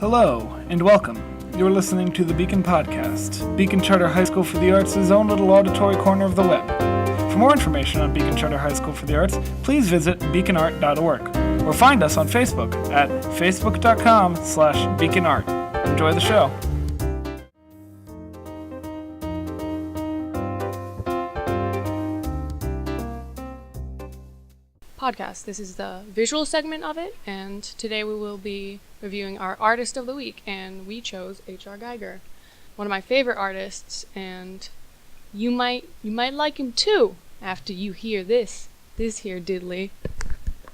Hello, and welcome. You're listening to the Beacon Podcast, Beacon Charter High School for the Arts' own little auditory corner of the web. For more information on Beacon Charter High School for the Arts, please visit beaconart.org or find us on Facebook at facebook.com/beaconart. Enjoy the show. Podcast. This is the visual segment of it, and today we will be reviewing our Artist of the Week, and we chose H.R. Geiger, one of my favorite artists, and you might like him too after you hear this here diddly.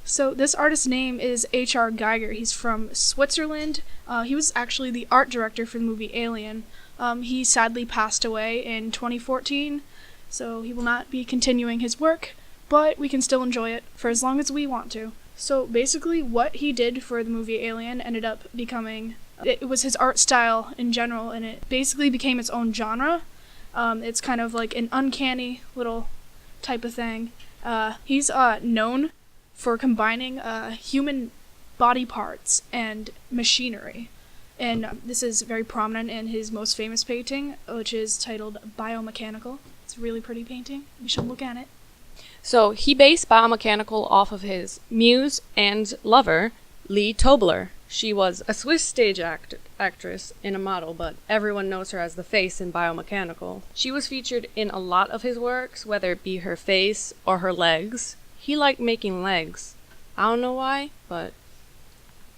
So this artist's name is H.R. Geiger. He's from Switzerland. He was actually the art director for the movie Alien. He sadly passed away in 2014, so he will not be continuing his work, but we can still enjoy it for as long as we want to. So basically what he did for the movie Alien ended up becoming, it was his art style in general, and it basically became its own genre. It's kind of like an uncanny little type of thing. He's known for combining human body parts and machinery. And this is very prominent in his most famous painting, which is titled Biomechanical. It's a really pretty painting. You should look at it. So he based Biomechanical off of his muse and lover, Lee Tobler. She was a Swiss stage actress and a model, but everyone knows her as the face in Biomechanical. She was featured in a lot of his works, whether it be her face or her legs. He liked making legs. I don't know why, but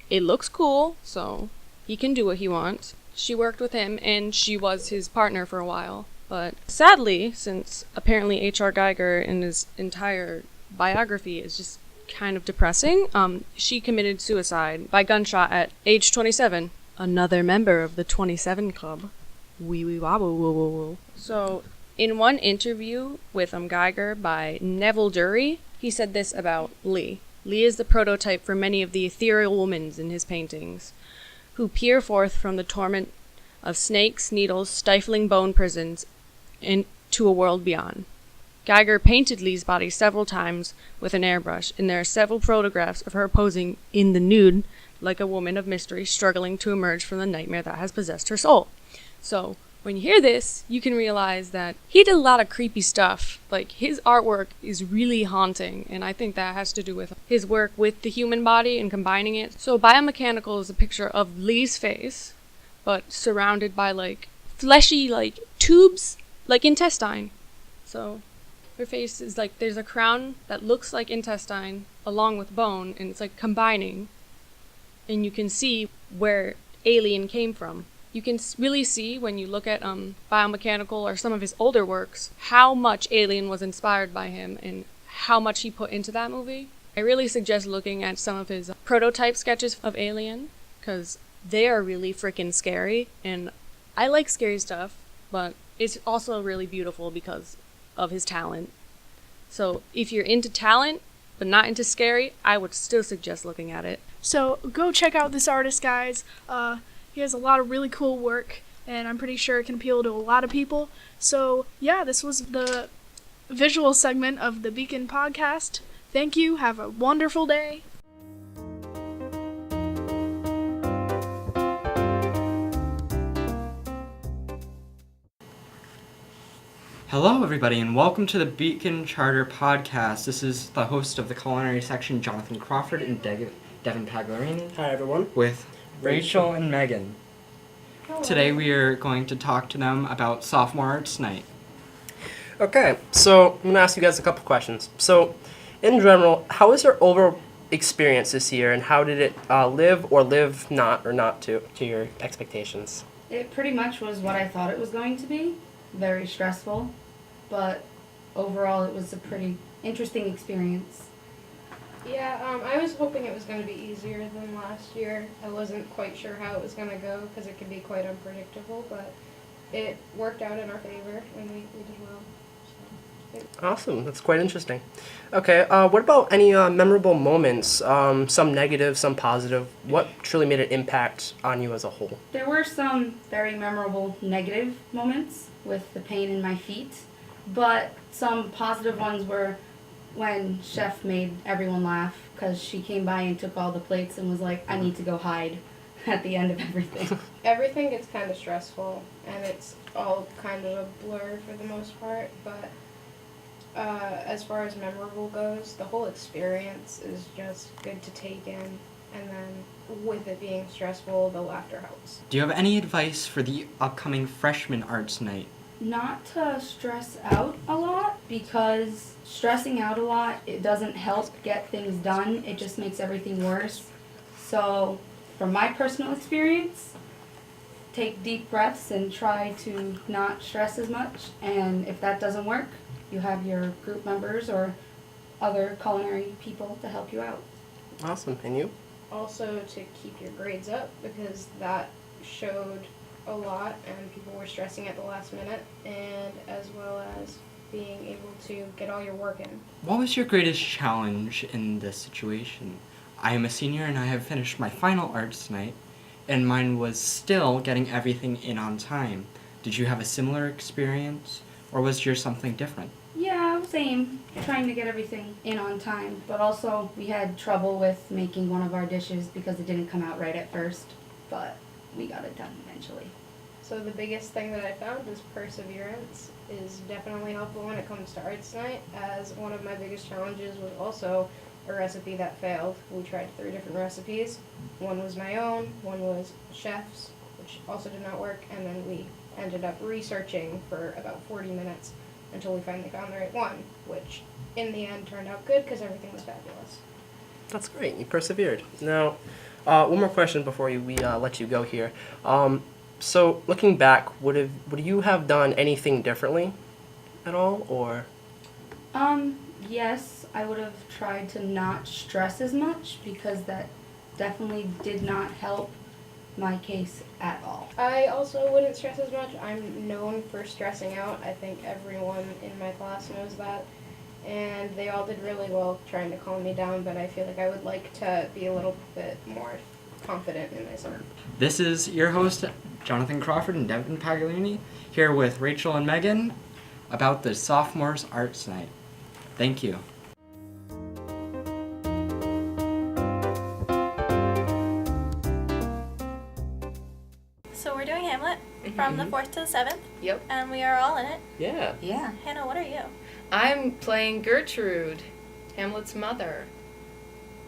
it looks cool, so he can do what he wants. She worked with him, and she was his partner for a while. But sadly, since apparently H.R. Geiger in his entire biography is just kind of depressing, she committed suicide by gunshot at age 27. Another member of the 27 Club. Wee wee wobble woo woo woo. So, in one interview with Geiger by Neville Dury, he said this about Lee. Lee is the prototype for many of the ethereal women in his paintings, who peer forth from the torment of snakes, needles, stifling bone prisons, into a world beyond. Geiger painted Lee's body several times with an airbrush, and there are several photographs of her posing in the nude like a woman of mystery struggling to emerge from the nightmare that has possessed her soul. So, when you hear this, you can realize that he did a lot of creepy stuff. Like, his artwork is really haunting, and I think that has to do with his work with the human body and combining it. So, Biomechanical is a picture of Lee's face, but surrounded by, like, fleshy, like, tubes, like intestine. So her face is like, there's a crown that looks like intestine along with bone, and it's like combining, and you can see where Alien came from. You can really see when you look at Biomechanical or some of his older works how much Alien was inspired by him and how much he put into that movie. I really suggest looking at some of his prototype sketches of Alien, because they are really freaking scary, and I like scary stuff, but it's also really beautiful because of his talent. So if you're into talent, but not into scary, I would still suggest looking at it. So go check out this artist, guys. He has a lot of really cool work, and I'm pretty sure it can appeal to a lot of people. So yeah, this was the visual segment of the Beacon Podcast. Thank you. Have a wonderful day. Hello, everybody, and welcome to the Beacon Charter Podcast. This is the host of the culinary section, Jonathan Crawford, and Devin Pagliarini. Hi, everyone. With Rachel and Megan. Hello. Today we are going to talk to them about Sophomore Arts Night. Okay, so I'm going to ask you guys a couple questions. So, in general, how was your overall experience this year, and how did it live or live not to your expectations? It pretty much was what I thought it was going to be. Very stressful, but overall it was a pretty interesting experience. Yeah, I was hoping it was going to be easier than last year. I wasn't quite sure how it was going to go because it can be quite unpredictable, but it worked out in our favor and we did well. Awesome, that's quite interesting. Okay, what about any memorable moments, some negative, some positive? What truly made an impact on you as a whole? There were some very memorable negative moments with the pain in my feet, but some positive ones were when Chef made everyone laugh because she came by and took all the plates and was like, I need to go hide. at the end of everything. Everything gets kind of stressful, and it's all kind of a blur for the most part, but as far as memorable goes, the whole experience is just good to take in, and then with it being stressful, the laughter helps. Do you have any advice for the upcoming Freshman Arts Night? Not to stress out a lot, because stressing out a lot, it doesn't help get things done. It just makes everything worse. So, from my personal experience, take deep breaths and try to not stress as much. And if that doesn't work, you have your group members or other culinary people to help you out. Awesome. And you? Also to keep your grades up, because that showed a lot and people were stressing at the last minute, and as well as being able to get all your work in. What was your greatest challenge in this situation? I am a senior and I have finished my final arts night, and mine was still getting everything in on time. Did you have a similar experience, or was yours something different? Yeah, same. Trying to get everything in on time. But also, we had trouble with making one of our dishes because it didn't come out right at first. But we got it done eventually. So the biggest thing that I found was perseverance is definitely helpful when it comes to arts night, as one of my biggest challenges was also a recipe that failed. We tried 3 different recipes. One was my own, one was chef's, which also did not work, and then we ended up researching for about 40 minutes until we finally found the right one, which in the end turned out good because everything was fabulous. That's great. You persevered. Now, one more question before we let you go here. So, looking back, would you have done anything differently at all, or? Yes, I would have tried to not stress as much, because that definitely did not help my case at all. I also wouldn't stress as much. I'm known for stressing out. I think everyone in my class knows that. And they all did really well trying to calm me down, but I feel like I would like to be a little bit more confident in myself. This is your host, Jonathan Crawford and Devin Paglioni, here with Rachel and Megan about the Sophomore Arts Night. Thank you. So we're doing Hamlet from the 4th to the 7th. Yep. And we are all in it. Yeah. Yeah. Hannah, what are you? I'm playing Gertrude, Hamlet's mother.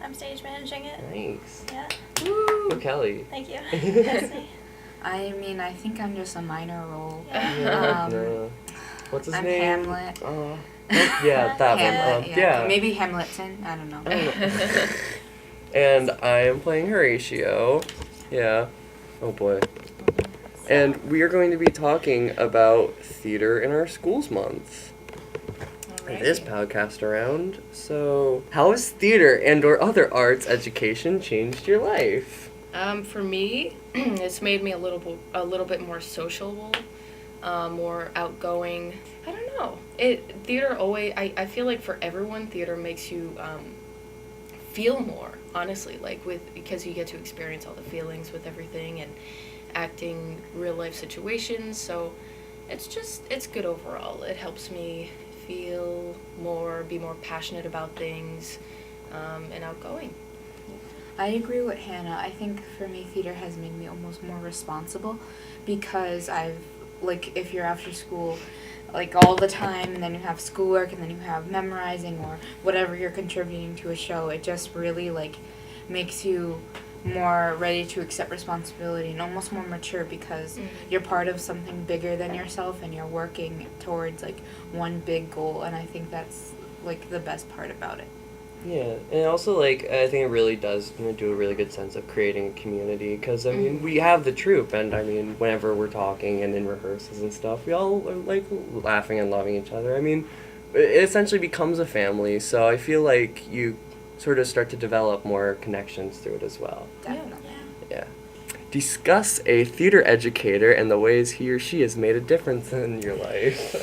I'm stage managing it. Thanks. Yeah. Woo! Oh, Kelly. Thank you. That's me. I mean, I think I'm just a minor role. Yeah. No. What's his I'm name? Hamlet. Yeah, that Hamlet, one. Yeah. Maybe Hamilton. I don't know. And I am playing Horatio. Yeah. Oh boy. And we are going to be talking about theater in our schools month. This podcast around. So, how has theater and or other arts education changed your life? For me, it's made me a little bit more sociable, more outgoing. I don't know. Theater always. I feel like for everyone, theater makes you feel more. Honestly, because you get to experience all the feelings with everything and acting real life situations. So, it's good overall. It helps me feel more, be more passionate about things, and outgoing. I agree with Hannah. I think for me, theater has made me almost more responsible, because if you're after school, all the time, and then you have schoolwork, and then you have memorizing or whatever you're contributing to a show, it just really, makes you more ready to accept responsibility and almost more mature, because you're part of something bigger than yourself and you're working towards one big goal, and I think that's the best part about it. Yeah, and also I think it really does do a really good sense of creating a community, because I mean we have the troupe, and I mean whenever we're talking and in rehearsals and stuff, we all are laughing and loving each other. I mean, it essentially becomes a family, so I feel like you sort of start to develop more connections through it as well. Definitely. Yeah. Discuss a theater educator and the ways he or she has made a difference in your life.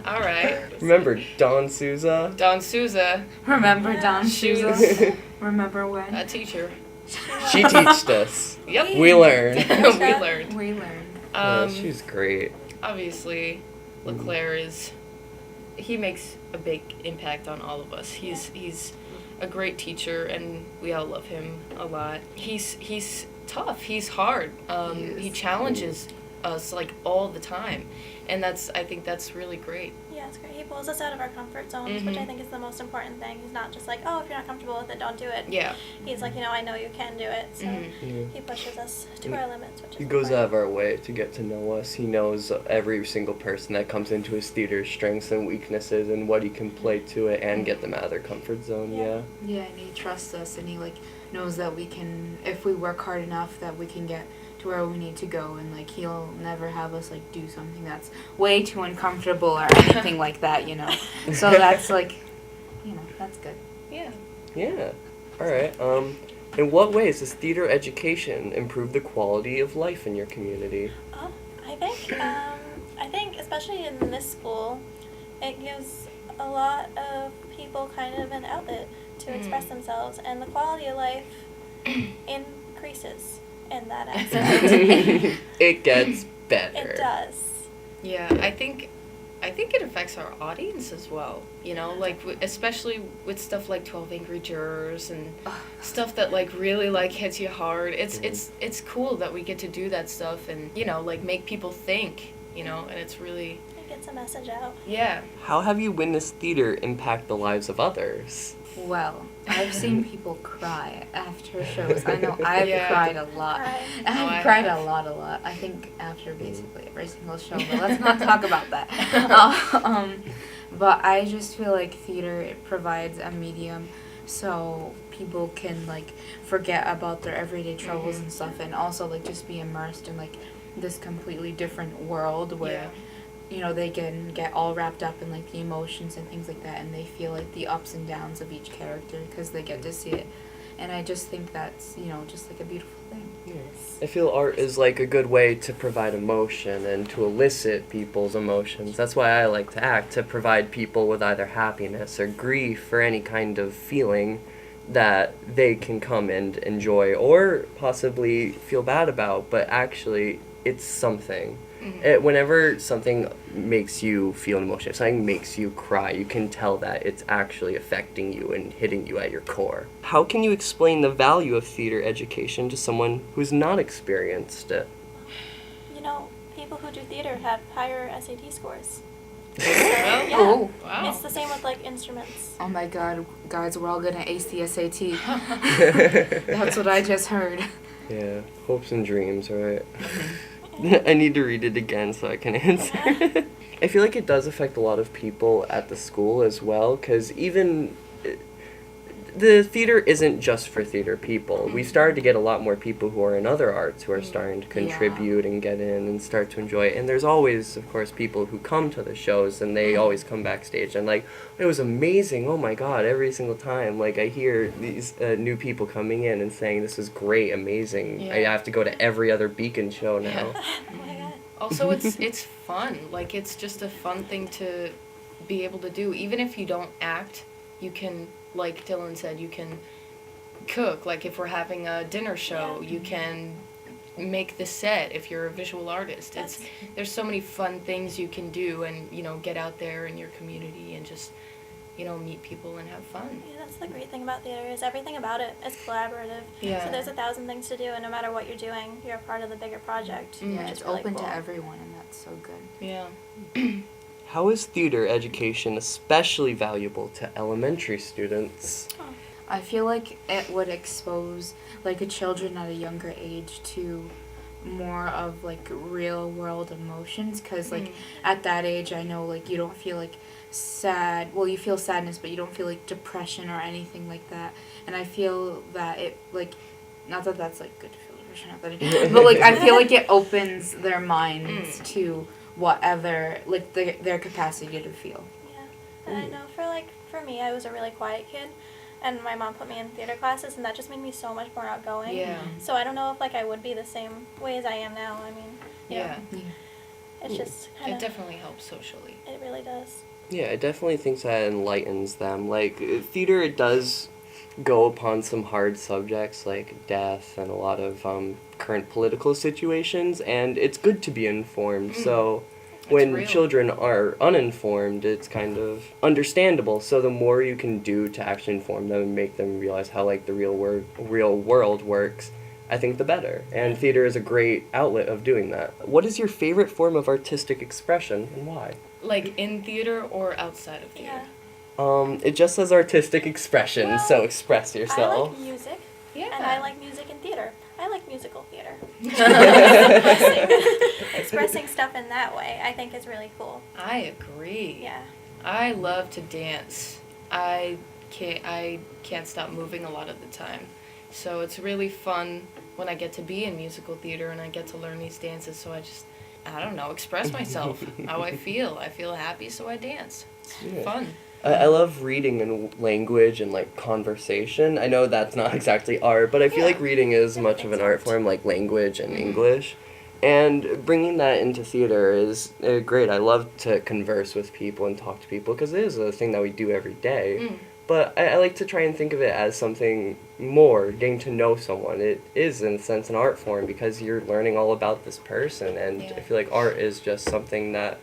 All right. Remember Don Souza? Don Souza, Remember Don She was Souza? Remember when? a teacher. She teached us. Yep. We learned. We learned. We learned. Yeah, she's great. Obviously, LeClaire he makes a big impact on all of us. He's a great teacher, and we all love him a lot. He's tough. He's hard. He challenges us like all the time, and I think that's really great. Yeah, it's great. He pulls us out of our comfort zones, which I think is the most important thing. He's not just like, oh, if you're not comfortable with it, don't do it. Yeah. He's like, I know you can do it. So he pushes us to our limits, which is He goes important. out of our way to get to know us. He knows every single person that comes into his theater's strengths and weaknesses and what he can play to it and get them out of their comfort zone. Yeah. Yeah, and he trusts us, and he like knows that we can, if we work hard enough, that we can get to where we need to go, and like he'll never have us like do something that's way too uncomfortable or anything like that. So that's like, that's good. Yeah. Yeah. All right. In what ways does theater education improve the quality of life in your community? I think especially in this school, it gives a lot of people kind of an outlet to express themselves, and the quality of life increases in that aspect. It gets better. It does. Yeah, I think it affects our audience as well. Like especially with stuff like 12 Angry Jurors and stuff that like really like hits you hard. It's cool that we get to do that stuff and like make people think. And it's really. It gets a message out. Yeah. How have you witnessed theater impact the lives of others? Well, I've seen people cry after shows. I know I've cried a lot. I've cried a lot. I think after basically every single show, but let's not talk about that. But I just feel like theater, it provides a medium so people can like forget about their everyday troubles and stuff, and also like just be immersed in like this completely different world where they can get all wrapped up in like the emotions and things like that, and they feel like the ups and downs of each character because they get to see it. And I just think that's just like a beautiful thing. Yes. I feel art is like a good way to provide emotion and to elicit people's emotions. That's why I like to act, to provide people with either happiness or grief or any kind of feeling that they can come and enjoy or possibly feel bad about, but actually it's something. Whenever something makes you feel an emotion, if something makes you cry, you can tell that it's actually affecting you and hitting you at your core. How can you explain the value of theater education to someone who's not experienced it? People who do theater have higher SAT scores. Yeah. Oh, wow. It's the same with like instruments. Oh my God, guys, we're all gonna ace the SAT. That's what I just heard. Yeah, hopes and dreams, right? I need to read it again so I can answer. I feel like it does affect a lot of people at the school as well, because even the theater isn't just for theater people. We started to get a lot more people who are in other arts who are starting to contribute and get in and start to enjoy it. And there's always, of course, people who come to the shows and they always come backstage and like, it was amazing, oh my God, every single time. Like I hear these new people coming in and saying this is great, amazing. Yeah. I have to go to every other Beacon show now. Also, it's fun. Like it's just a fun thing to be able to do. Even if you don't act, you can, like Dylan said, you can cook. Like if we're having a dinner show, you can make the set if you're a visual artist. There's so many fun things you can do and, get out there in your community and just, meet people and have fun. Yeah, that's the great thing about theater is everything about it is collaborative. Yeah. So there's 1,000 things to do, and no matter what you're doing, you're a part of the bigger project. Yeah, which it's is really open cool. to everyone, and that's so good. Yeah. How is theater education especially valuable to elementary students? I feel like it would expose like children at a younger age to more of like real world emotions, because like at that age I know like you don't feel like sad, well you feel sadness but you don't feel like depression or anything like that, and I feel that it like, not that that's like good to feel depression but like I feel like it opens their minds to whatever like their capacity to feel. Yeah, and I know for me I was a really quiet kid, and my mom put me in theater classes, and that just made me so much more outgoing. Yeah. So I don't know if like I would be the same way as I am now. I mean, Yeah. It's just kind It of. definitely helps socially. It really does. Yeah, I definitely think that enlightens them. Like, theater, it does go upon some hard subjects like death and a lot of current political situations, and it's good to be informed. So when real. children are uninformed, it's kind of understandable. So the more you can do to actually inform them and make them realize how like the real world works, I think the better. And theater is a great outlet of doing that. What is your favorite form of artistic expression and why? Like in theater or outside of theater? It just says artistic expression, Well, so express I yourself. like music, Yeah. and I like music and theater. I like musical theater. expressing stuff in that way, I think, is really cool. I agree. Yeah. I love to dance. I can't stop moving a lot of the time. So it's really fun when I get to be in musical theater and I get to learn these dances. So I don't know, express myself, how I feel. I feel happy, so I dance. It's fun. I love reading and language and like conversation. I know that's not exactly art, but I feel like reading is much of an art form, like language and English. And bringing that into theater is great. I love to converse with people and talk to people because it is a thing that we do every day. But I like to try and think of it as something more, getting to know someone. It is, in a sense, an art form because you're learning all about this person. And I feel like art is just something that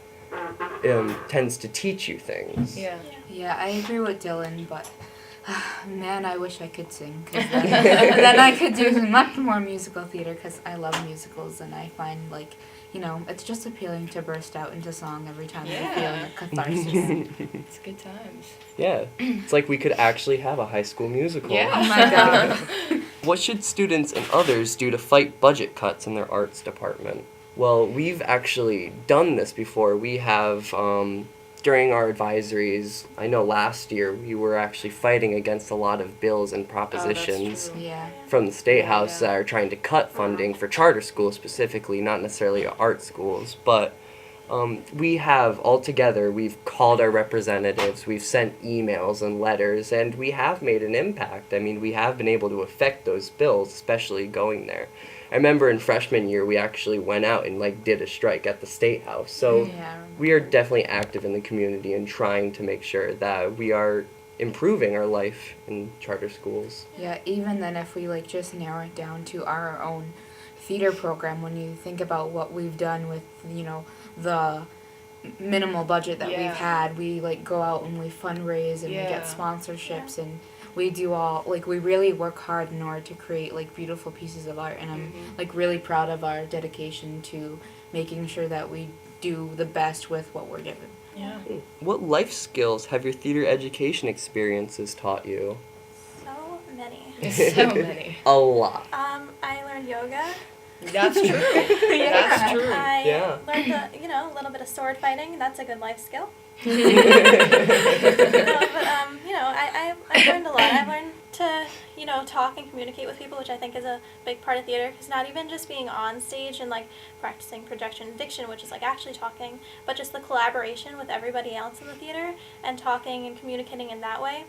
tends to teach you things. Yeah, I agree with Dylan, but man, I wish I could sing. 'Cause then I could do much more musical theater because I love musicals and I find, like, you know, it's just appealing to burst out into song every time I feel a catharsis. It's good times. Yeah, it's like we could actually have a high school musical. Yeah. Oh my god. What should students and others do to fight budget cuts in their arts department? Well, we've actually done this before. We have, during our advisories, I know last year we were actually fighting against a lot of bills and propositions from the State House that are trying to cut funding for charter schools specifically, not necessarily art schools. But we have, altogether, we've called our representatives, we've sent emails and letters, and we have made an impact. I mean, we have been able to affect those bills, especially going there. I remember in freshman year, we actually went out and like did a strike at the State House. So we are definitely active in the community and trying to make sure that we are improving our life in charter schools. Yeah, even then if we like just narrow it down to our own theater program, when you think about what we've done with, you know, the minimal budget that we've had, we like go out and we fundraise and we get sponsorships and we do all, like, we really work hard in order to create, like, beautiful pieces of art, and I'm, like, really proud of our dedication to making sure that we do the best with what we're given. Yeah. What life skills have your theater education experiences taught you? So many. So many. A lot. I learned yoga. That's true. That's true. I learned, a little bit of sword fighting. That's a good life skill. I've learned a lot. I've learned to, talk and communicate with people, which I think is a big part of theater. Because not even just being on stage and, like, practicing projection and diction, which is, like, actually talking, but just the collaboration with everybody else in the theater and talking and communicating in that way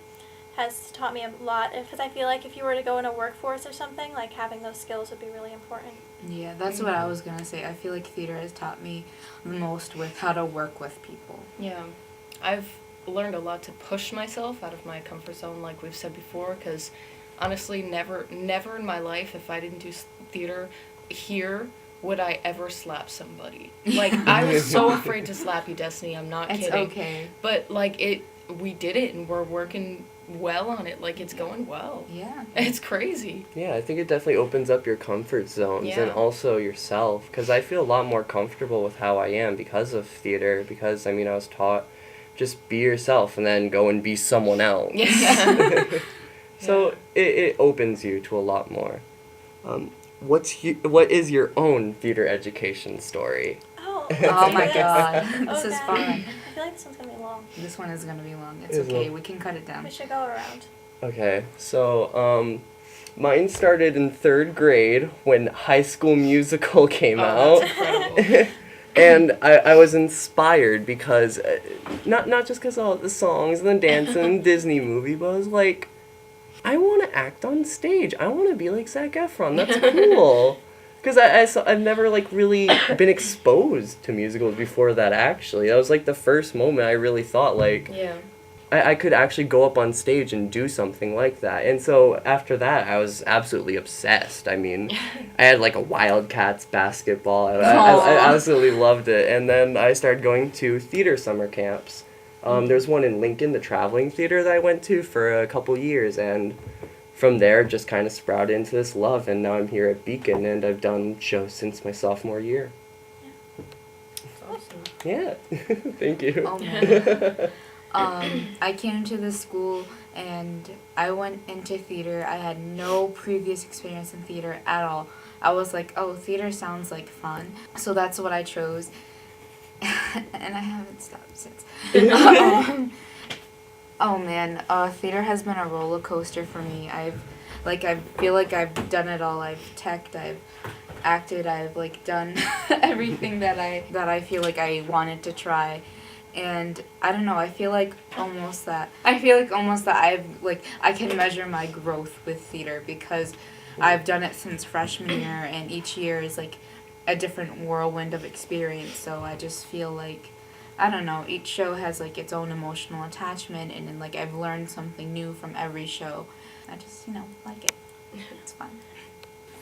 has taught me a lot. Because I feel like if you were to go in a workforce or something, like, having those skills would be really important. Yeah, that's what I was going to say. I feel like theater has taught me the most with how to work with people. Yeah. I've learned a lot to push myself out of my comfort zone, like we've said before, because honestly, never in my life, if I didn't do theater here, would I ever slap somebody. Like, I was so afraid to slap you, Destiny, I'm not kidding. It's okay. But, like, we did it, and we're working well on it. Like, it's going well. Yeah. It's crazy. Yeah, I think it definitely opens up your comfort zones and also yourself, because I feel a lot more comfortable with how I am because of theater, because, I mean, I was taught just be yourself and then go and be someone else. Yeah. So it opens you to a lot more. What is your own theater education story? Oh, oh my god. This is Okay. fun. I feel like this one's going to be long. This one is going to be long. It's Is okay. it? We can cut it down. We should go around. Okay, so mine started in 3rd grade when High School Musical came out. That's incredible. And I was inspired because, not just because of all the songs and the dance and Disney movie, but I was like, I want to act on stage. I want to be like Zac Efron. That's cool. Because I've never, like, really been exposed to musicals before that, actually. That was, like, the first moment I really thought, like, I could actually go up on stage and do something like that. And so after that, I was absolutely obsessed. I mean, I had like a Wildcats basketball. I absolutely loved it. And then I started going to theater summer camps. There's one in Lincoln, the traveling theater that I went to for a couple years. And from there, just kind of sprouted into this love, and now I'm here at Beacon, and I've done shows since my sophomore year. Awesome. Yeah, thank you. Oh man. I came into this school and I went into theater. I had no previous experience in theater at all. I was like, oh, theater sounds like fun. So that's what I chose. And I haven't stopped since. Oh man, theater has been a roller coaster for me. I feel like I've done it all. I've teched, I've acted, I've like done everything that I feel like I wanted to try. And I don't know, I feel like almost that I've like I can measure my growth with theater because I've done it since freshman year, and each year is like a different whirlwind of experience. So I just feel like, I don't know, each show has like its own emotional attachment, and then like I've learned something new from every show. I just, like it. It's fun.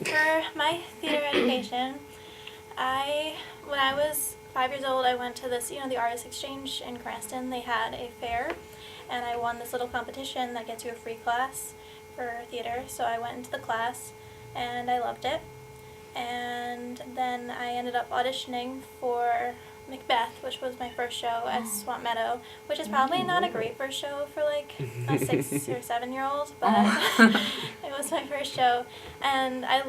For my theater education, when I was 5 years old, I went to this, the Artist Exchange in Cranston. They had a fair, and I won this little competition that gets you a free class for theater. So I went into the class, and I loved it. And then I ended up auditioning for Macbeth, which was my first show at Swamp Meadow, which is probably not a great first show for like a 6 or 7 year old, but it was my first show, and I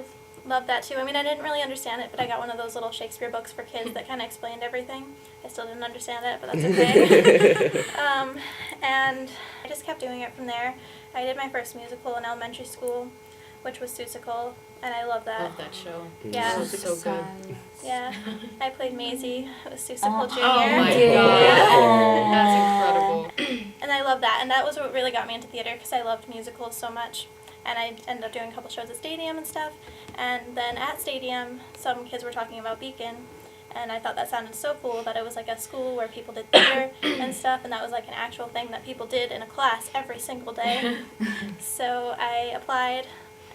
loved that too. I mean, I didn't really understand it, but I got one of those little Shakespeare books for kids that kind of explained everything. I still didn't understand it, but that's okay. And I just kept doing it from there. I did my first musical in elementary school, which was Seussical, and I love that. Love that show. Yeah. It was so good. Yeah. I played Maisie. It was Seussical Jr. Oh my god. Yeah. That's incredible. And I love that. And that was what really got me into theater because I loved musicals so much. And I ended up doing a couple shows at Stadium and stuff. And then at Stadium, some kids were talking about Beacon. And I thought that sounded so cool that it was like a school where people did theater and stuff. And that was like an actual thing that people did in a class every single day. So I applied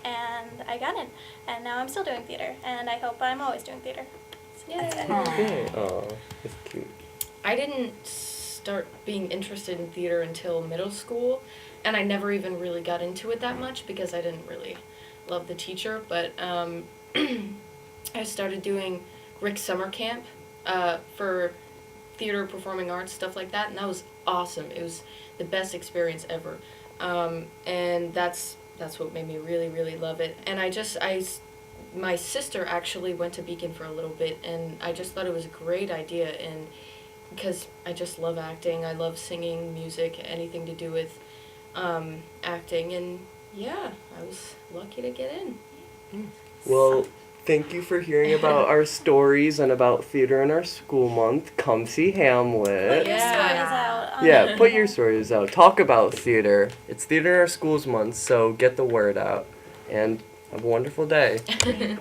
and I got in. And now I'm still doing theater. And I hope I'm always doing theater. So that's it. Okay. Aw, that's cute. I didn't start being interested in theater until middle school, and I never even really got into it that much because I didn't really love the teacher, but I started doing Rick's summer camp for theater, performing arts, stuff like that, and that was awesome. It was the best experience ever, and that's what made me really, really love it. And my sister actually went to Beacon for a little bit, and I just thought it was a great idea, and because I just love acting, I love singing, music, anything to do with acting, and yeah, I was lucky to get in. Well, thank you for hearing about our stories and about theater in our school month. Come see Hamlet. Put your stories out. Yeah, put your stories out. Talk about theater. It's Theater in Our Schools month, so get the word out. And have a wonderful day. Yay.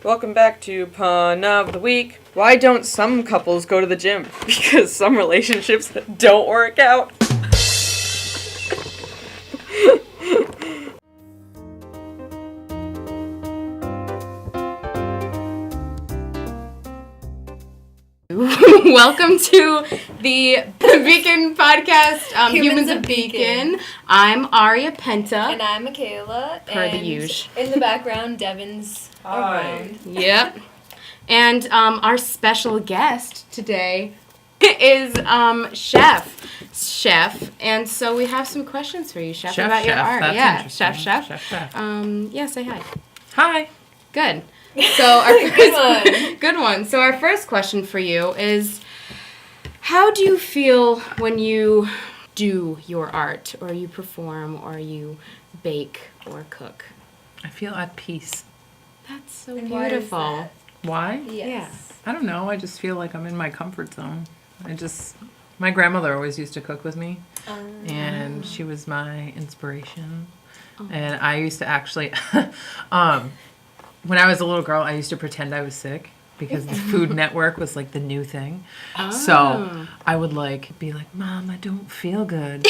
Welcome back to Pun of the Week. Why don't some couples go to the gym? Because some relationships don't work out. Welcome to the Beacon podcast, Humans of Beacon. I'm Aria Penta. And I'm Michaela. Per the usual. In the background, Devin's around. Yep. And our special guest today is Chef. And so we have some questions for you, Chef, about your art. That's yeah, interesting. Chef. Yeah, say hi. Hi. Good. So our Good one. So our first question for you is, how do you feel when you do your art, or you perform, or you bake or cook? I feel at peace. That's so And beautiful. why is that? Why? Yes. I don't know. I just feel like I'm in my comfort zone. My grandmother always used to cook with me, and she was my inspiration. Oh. And I used to actually, when I was a little girl, I used to pretend I was sick because the Food Network was like the new thing. So I would be like, Mom, I don't feel good.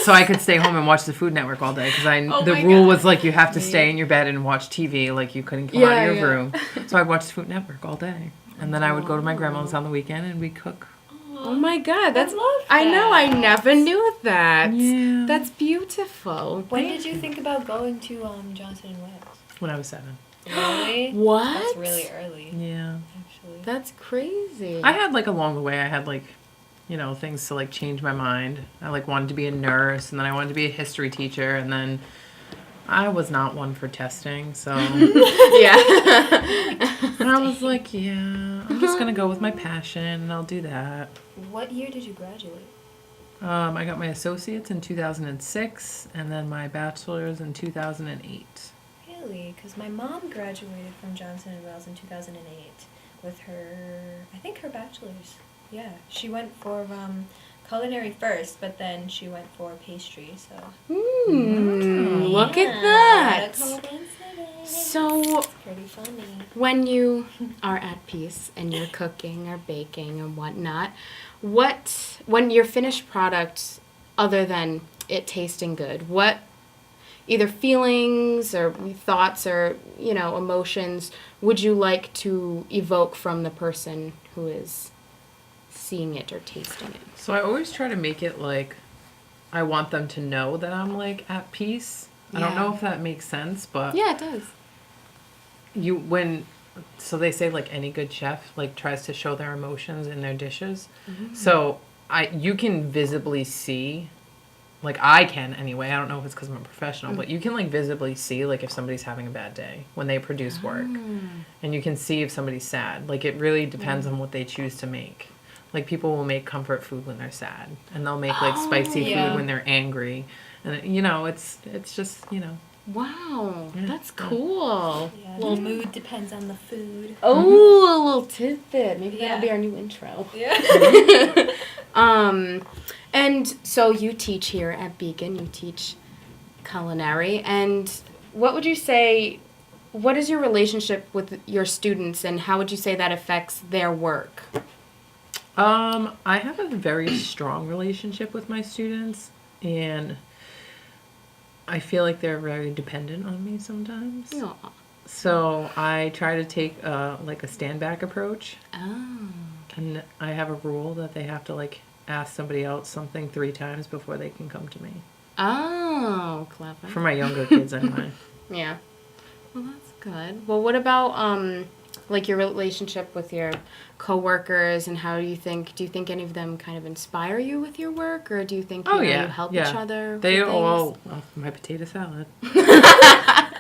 So I could stay home and watch the Food Network all day because the rule was like you have to stay in your bed and watch TV. Like you couldn't come out of your room. So I'd watch the Food Network all day. And then I would go to my grandma's on the weekend and we'd cook. Oh my God, that's love I know, I that. never knew that. Yeah. That's beautiful. When did you think about going to Johnson and Wales? When I was 7. Really? What? That's really early. Yeah. Actually. That's crazy. I had like along the way, I had like, things to like change my mind. I like wanted to be a nurse, and then I wanted to be a history teacher, and then I was not one for testing, so yeah. and I was like, yeah, I'm just gonna go with my passion, and I'll do that. What year did you graduate? I got my associates in 2006, and then my bachelor's in 2008. Really? Because my mom graduated from Johnson and Wales in 2008 with her bachelor's. Yeah, she went for culinary first, but then she went for pastry. So. Look at Yeah, that. what a coincidence. So, It's pretty funny. when you are at peace and you're cooking or baking and whatnot, when your finished product, other than it tasting good, what either feelings or thoughts or, emotions would you like to evoke from the person who is seeing it or tasting it? So I always try to make it like I want them to know that I'm like at peace. I don't know if that makes sense, but Yeah, it does. So they say like any good chef like tries to show their emotions in their dishes. So you can visibly see, like I can anyway, I don't know if it's because I'm a professional, but you can like visibly see like if somebody's having a bad day when they produce work. And you can see if somebody's sad. Like it really depends on what they choose to make. Like people will make comfort food when they're sad, and they'll make like spicy food when they're angry. And it's just, Wow, that's cool. Yeah, the mood depends on the food. Oh, a little tidbit. Maybe that'll be our new intro. Yeah. And so you teach here at Beacon. You teach culinary. And what would you say, what is your relationship with your students, and how would you say that affects their work? I have a very strong relationship with my students, and I feel like they're very dependent on me sometimes. Aw. So I try to take like a stand back approach. Oh. And I have a rule that they have to like ask somebody else something 3 times before they can come to me. Oh, clever. For my younger kids anyway. Yeah. Well, that's good. Well, what about like your relationship with your coworkers, and how do you think any of them kind of inspire you with your work, or do you think you help each other? They with all my potato salad.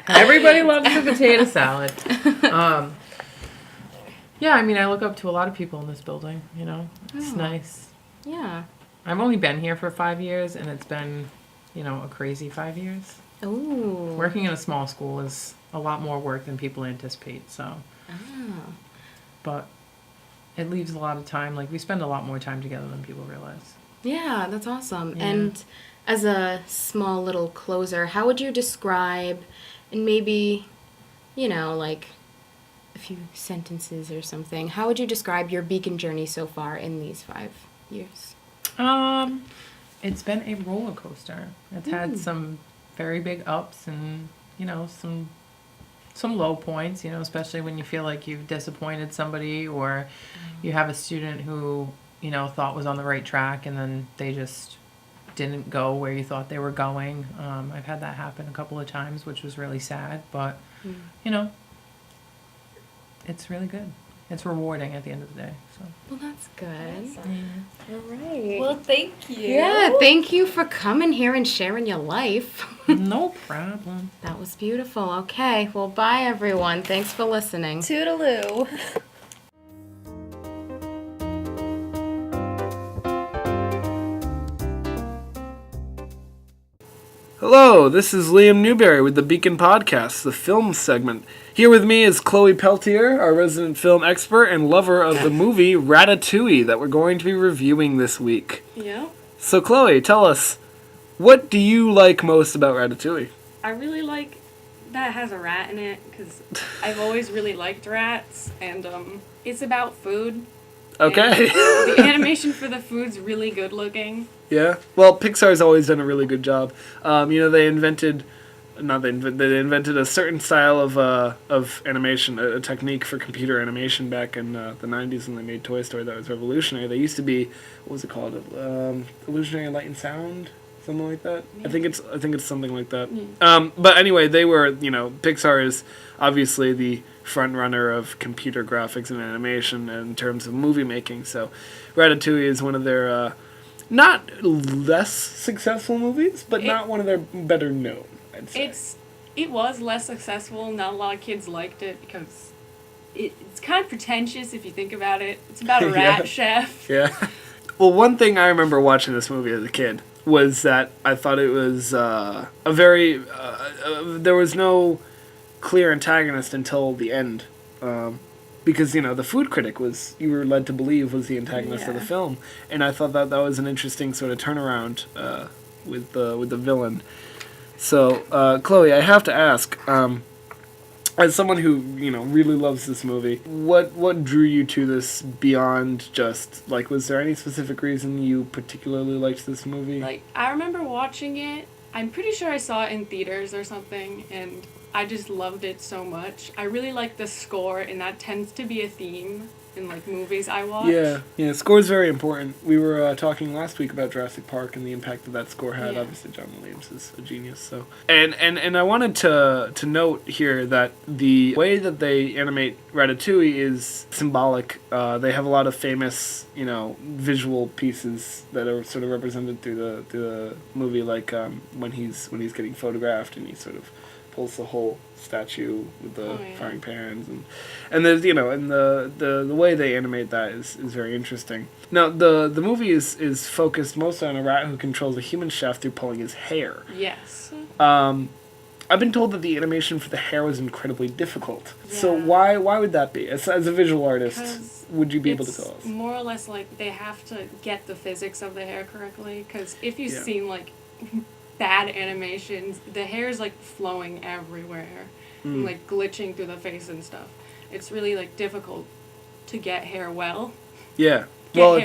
Everybody loves the potato salad. Yeah, I mean, I look up to a lot of people in this building, It's nice. Yeah. I've only been here for 5 years, and it's been, a crazy 5 years. Ooh. Working in a small school is a lot more work than people anticipate, so. Oh. But it leaves a lot of time. Like, we spend a lot more time together than people realize. Yeah, that's awesome. Yeah. And as a small little closer, how would you describe, and maybe, like a few sentences or something, how would you describe your Beacon journey so far in these 5 years? It's been a roller coaster. It's had some very big ups and, some low points, especially when you feel like you've disappointed somebody, or you have a student who, thought was on the right track, and then they just didn't go where you thought they were going. I've had that happen a couple of times, which was really sad, but, it's really good. It's rewarding at the end of the day. So. Well, that's good. Awesome. All right. Well, thank you. Yeah, thank you for coming here and sharing your life. No problem. That was beautiful. Okay, well, bye, everyone. Thanks for listening. Toodaloo. Hello, this is Liam Newberry with the Beacon Podcast, the film segment. Here with me is Chloe Peltier, our resident film expert and lover of the movie Ratatouille that we're going to be reviewing this week. Yeah. So Chloe, tell us, what do you like most about Ratatouille? I really like that it has a rat in it, because I've always really liked rats, and it's about food. Okay. The animation for the food's really good looking. Yeah? Well, Pixar's always done a really good job. They invented they invented a certain style of animation, a technique for computer animation back in the 90s when they made Toy Story that was revolutionary. They used to be, what was it called? Illusionary Light and Sound? Something like that. Yeah. I think it's something like that. But anyway, they were, Pixar is obviously the front runner of computer graphics and animation in terms of movie making. So Ratatouille is one of their not less successful movies, but not one of their better known, I'd say. It was less successful. Not a lot of kids liked it because it's kind of pretentious if you think about it. It's about a rat chef. Yeah. Well, one thing I remember watching this movie as a kid was that I thought it was there was no clear antagonist until the end. Because, the food critic you were led to believe was the antagonist of the film. And I thought that was an interesting sort of turnaround with the villain. So, Chloe, I have to ask, as someone who, really loves this movie, what drew you to this beyond just, was there any specific reason you particularly liked this movie? I remember watching it. I'm pretty sure I saw it in theaters or something, and I just loved it so much. I really like the score, and that tends to be a theme in movies I watch. Yeah, score is very important. We were talking last week about Jurassic Park and the impact that score had. Yeah. Obviously, John Williams is a genius. So, and I wanted to note here that the way that they animate Ratatouille is symbolic. They have a lot of famous, visual pieces that are sort of represented through the movie, when he's getting photographed and he sort of pulls the whole statue with the frying pans and there's and the way they animate that is very interesting. Now the movie is focused mostly on a rat who controls a human chef through pulling his hair. Yes. I've been told that the animation for the hair was incredibly difficult. Yeah. So why would that be? As a visual artist, would you be able to tell us? It's more or less they have to get the physics of the hair correctly, because if you've seen bad animations, the hair is flowing everywhere and glitching through the face and stuff. It's really difficult to get hair well. Yeah. But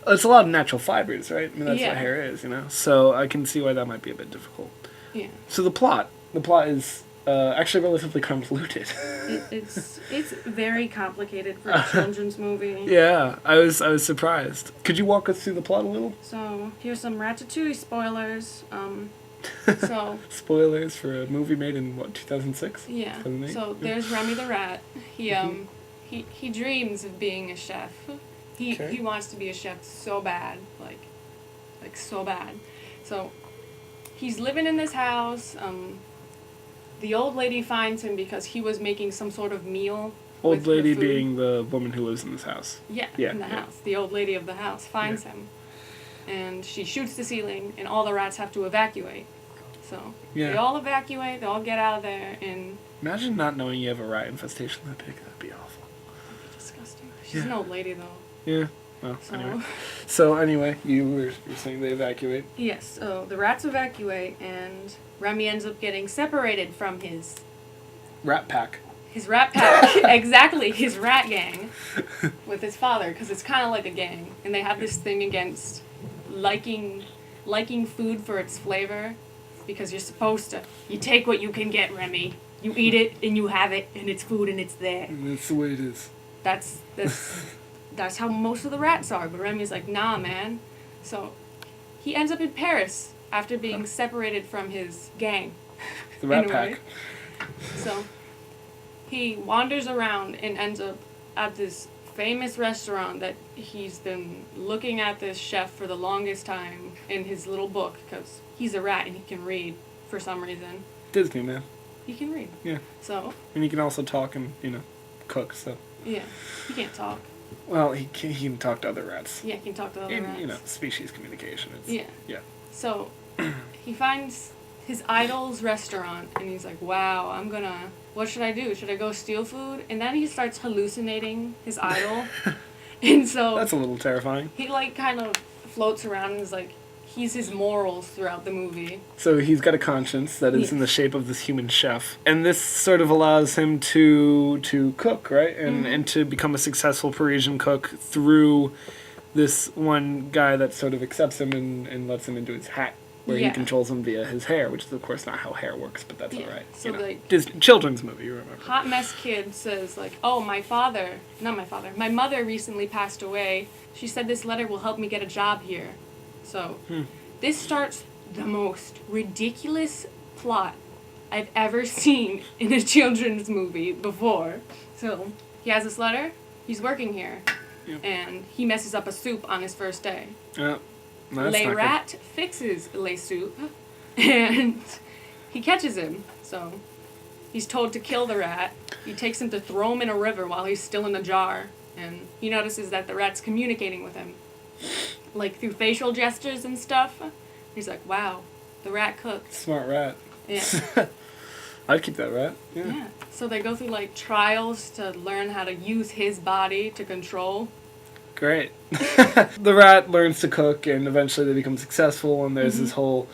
it's a lot of natural fibers, right? I mean, that's what hair is, So I can see why that might be a bit difficult. Yeah. So the plot is actually relatively convoluted. It's very complicated for a children's movie. Yeah, I was surprised. Could you walk us through the plot a little? So here's some Ratatouille spoilers. Spoilers for a movie made in 2006? Yeah. 2008? So there's Remy the rat. He dreams of being a chef. He wants to be a chef so bad, like so bad. So he's living in this house. The old lady finds him because he was making some sort of meal. Old lady being the woman who lives in this house. Yeah, in the house. The old lady of the house finds him. And she shoots the ceiling, and all the rats have to evacuate. So they all evacuate, they all get out of there, and... Imagine not knowing you have a rat infestation that big. That'd be awful. That'd be disgusting. She's an old lady, though. Yeah. Well, anyway. So anyway, you were saying they evacuate? Yes, so the rats evacuate, and Remy ends up getting separated from his... Rat pack. His rat pack. Exactly, his rat gang with his father, because it's kind of like a gang. And they have this thing against liking food for its flavor, because you're supposed to. You take what you can get, Remy. You eat it, and you have it, and it's food, and it's there. And that's the way it is. That's how most of the rats are, but Remy's like, nah, man. So he ends up in Paris after being separated from his gang. The rat pack. So he wanders around and ends up at this famous restaurant that he's been looking at this chef for the longest time in his little book, because he's a rat and he can read for some reason. Disney, man. He can read. Yeah. So. And he can also talk and, cook, so. Yeah. He can't talk. Well, he can talk to other rats. Yeah, he can talk to other rats. Species communication. Yeah. So he finds his idol's restaurant, and he's like, wow, what should I do? Should I go steal food? And then he starts hallucinating his idol. And so... That's a little terrifying. He, kind of floats around and is like, he's his morals throughout the movie. So he's got a conscience that is in the shape of this human chef. And this sort of allows him to cook, right? And to become a successful Parisian cook through this one guy that sort of accepts him and lets him into his hat. where he Yeah. controls them via his hair, which is of course not how hair works, but that's Yeah. all right. So, like- Disney children's movie, you remember? Hot mess kid says like, "Oh, my mother recently passed away. She said this letter will help me get a job here." So, this starts the most ridiculous plot I've ever seen in a children's movie before. So, he has this letter. He's working here, and he messes up a soup on his first day. That's Le not good. Rat fixes Le Soup, and he catches him. So he's told to kill the rat. He takes him to throw him in a river while he's still in the jar, and he notices that the rat's communicating with him, like through facial gestures and stuff. He's like, "Wow, the rat cooked." Smart rat. Yeah. I'd keep that rat. Yeah. Yeah. So they go through like trials to learn how to use his body to control. Great. The rat learns to cook, and eventually they become successful, and there's this whole,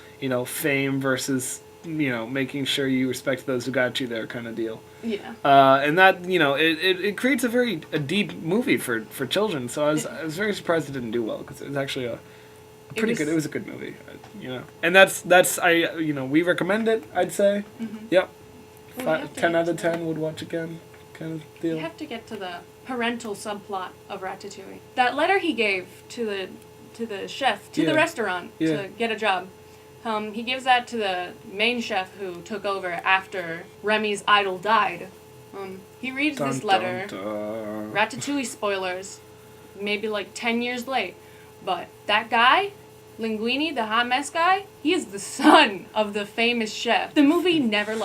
fame versus, making sure you respect those who got you there kind of deal. Yeah. And that, it creates a deep movie for children, so I was very surprised it didn't do well, because it was actually it was a good movie, And we recommend it, I'd say. Yep. 10 out of 10 would watch again, kind of deal. You have to get to the parental subplot of Ratatouille. That letter he gave to the chef, to the restaurant, to get a job. He gives that to the main chef who took over after Remy's idol died. He reads this letter. Ratatouille spoilers. Maybe like 10 years late. But that guy, Linguini, the hot mess guy, he is the son of the famous chef. The movie never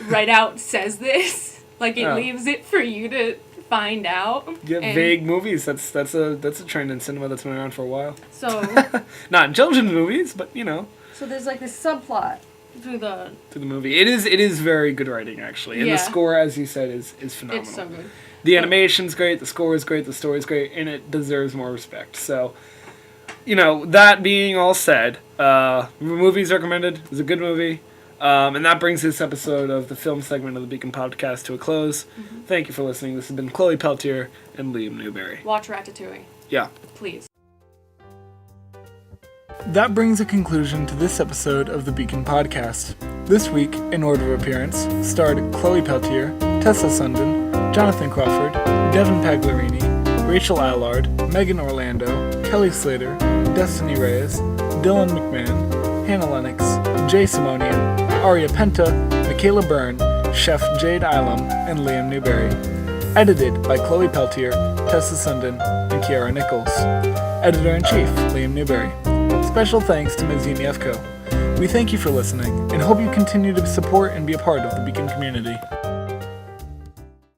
right out says this. It leaves it for you to find out. Yeah, vague movies. That's a trend in cinema that's been around for a while. So not in children's movies, but So there's this subplot through the movie. It is very good writing, actually, and the score, as you said, is phenomenal. It's so good. The animation's great, the score is great, the story's great, and it deserves more respect. So, that being all said, movies recommended. It's a good movie. And that brings this episode of the film segment of the Beacon Podcast to a close. Thank you for listening. This has been Chloe Peltier and Liam Newberry. Watch Ratatouille. Yeah. Please. That brings a conclusion to this episode of the Beacon Podcast. This week, in order of appearance, starred Chloe Peltier, Tessa Sundin, Jonathan Crawford, Devin Pagliarini, Rachel Allard, Megan Orlando, Kelly Slater, Destiny Reyes, Dylan McMahon, Hannah Lennox, Jay Simonian, Aria Penta, Michaela Byrne, Chef Jade Ilam, and Liam Newberry. Edited by Chloe Peltier, Tessa Sundin, and Kiara Nichols. Editor-in-Chief, Liam Newberry. Special thanks to Ms. Yemievko. We thank you for listening, and hope you continue to support and be a part of the Beacon community.